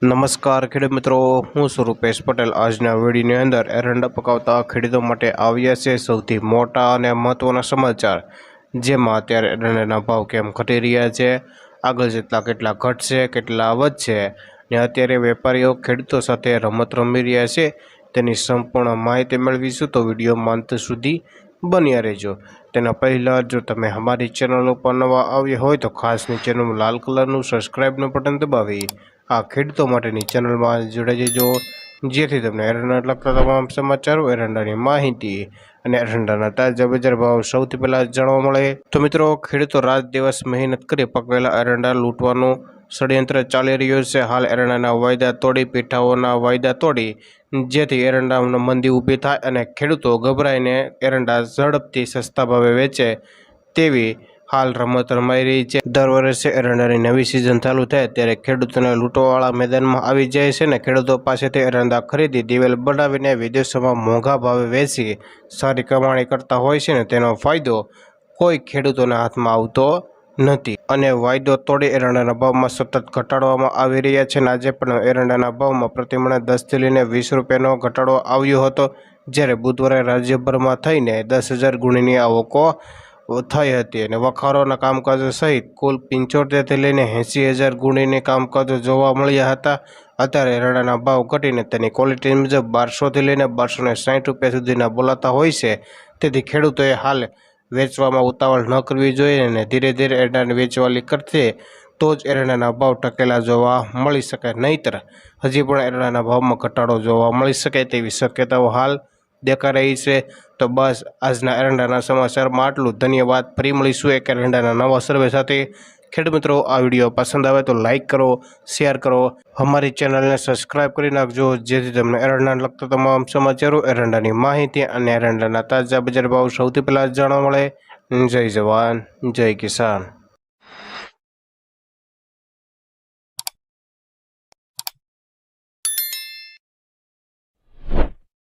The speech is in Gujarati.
નમસ્કાર ખેડૂત મિત્રો, હું છું રૂપેશ પટેલ। આજના વિડીયોની અંદર એરંડા પકાવતા ખેડૂતો માટે આવ્યા છે સૌથી મોટા અને મહત્વના સમાચાર, જેમાં અત્યારે એરંડાના ભાવ કેમ ઘટી રહ્યા છે, આગળ જતા કેટલા ઘટશે, કેટલા વધશે, ને અત્યારે વેપારીઓ ખેડૂતો સાથે રમત રમી રહ્યા છે તેની સંપૂર્ણ માહિતી મેળવીશું। તો વિડીયોમાં અંત સુધી બન્યા રહેજો। તેના પહેલાં જો તમે અમારી ચેનલ ઉપર નવા આવ્યા હોય તો ખાસ નીચેનું લાલ કલરનું સબસ્ક્રાઈબનું બટન દબાવી આ ખેડૂતો માટેની ચેનલમાં જોડાઈ જજો, જેથી તમને એરંડા લગતા તમામ સમાચારો, એરંડાની માહિતી અને એરંડાના તાજા બજાર ભાવ સૌથી પહેલાં જાણવા મળે। તો મિત્રો, ખેડૂતો રાત દિવસ મહેનત કરી પકવેલા એરંડા લૂંટવાનું ષડયંત્ર ચાલી રહ્યું છે। હાલ એરંડાના વાયદા તોડી, પીઠાઓના વાયદા તોડી, જેથી એરંડામાં મંદી ઊભી થાય અને ખેડૂતો ગભરાઈને એરંડા ઝડપથી સસ્તા ભાવે વેચે તેવી હાલ રમત રમાઈ રહી છે। દર વર્ષે એરંડાની નવી સિઝન ચાલુ થાય ત્યારે ખેડૂતોને લૂંટવાવાળા મેદાનમાં આવી જાય છે ને ખેડૂતો પાસેથી એરંડા ખરીદી દિવેલ બનાવીને વિદેશોમાં મોંઘા ભાવે વેચી સારી કમાણી કરતા હોય છે ને તેનો ફાયદો કોઈ ખેડૂતોના હાથમાં આવતો નથી અને વાયદો તોડી એરંડાના ભાવમાં સતત ઘટાડવામાં આવી રહ્યા છે। આજે પણ એરંડાના ભાવમાં પ્રતિમણે 10થી લઈને 20 રૂપિયાનો ઘટાડો આવ્યો હતો, જ્યારે બુધવારે રાજ્યભરમાં થઈને 10,000 ગુણીની આવકો થઈ હતી અને વખારોના કામકાજો સહિત કુલ 75થી લઈને 80,000 ગુણીની કામકાજો જોવા મળ્યા હતા। અત્યારે એરંડાના ભાવ ઘટીને તેની ક્વોલિટી મુજબ 1200થી લઈને 1260 રૂપિયા સુધીના બોલાતા હોય છે, તેથી ખેડૂતોએ હાલ વેચવામાં ઉતાવળ ન કરવી જોઈએ અને ધીરે ધીરે એરંડાને વેચવાલી કરશે તો જ એરંડાના ભાવ ટકેલા જોવા મળી શકે, નહીંતર હજી પણ એરંડાના ભાવમાં ઘટાડો જોવા મળી શકે તેવી શક્યતાઓ હાલ દેખાઈ રહી છે। તો બસ આજના એરંડાના સમાચારમાં આટલું। ધન્યવાદ। ફરી મળીશું એક એરંડાના નવા સર્વે સાથે। ખેડૂત મિત્રો, આ વિડીયો પસંદ આવે તો લાઇક કરો, શેર કરો, અમારી ચેનલને સબસ્ક્રાઈબ કરી નાખજો, જેથી તમને એરંડાને લગતા તમામ સમાચારો, એરંડાની માહિતી અને એરંડાના તાજા બજાર ભાવ સૌથી પહેલાં જાણવા મળે। જય જવાન, જય કિસાન।